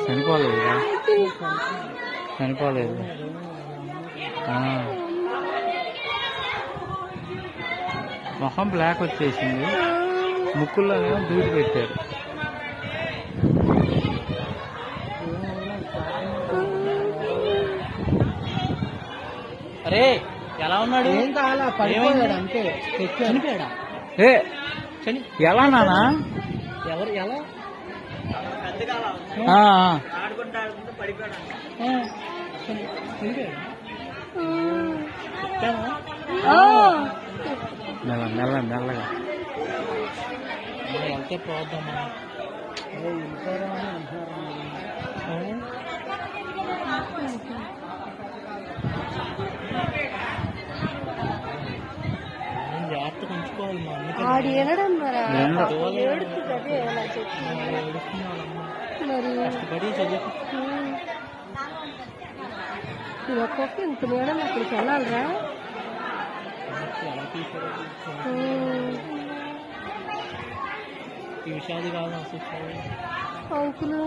చనిపోలేదు చనిపోలేదు. మొహం బ్లాక్ వచ్చేసింది, ముక్కుల్లోనేమో దూది పెట్టారు. అరే ఎలా ఉన్నాడు? ఏం కావాలా? పడిపోయాడు అంతే. చనిపోయాడా? ఎలా నానా? ఎవరు ఎలా? మెల్లగా వెళ్తే పోద్దామా? జాగ్రత్తగా ఉంచుకోవాలి. మా అన్నకి కష్టపడి చదువు ఒక్కొక్క ఇంత నేడం అక్కడికి వెళ్ళాలరా. ఈ విషయాలు కాదు అసలు అంకులు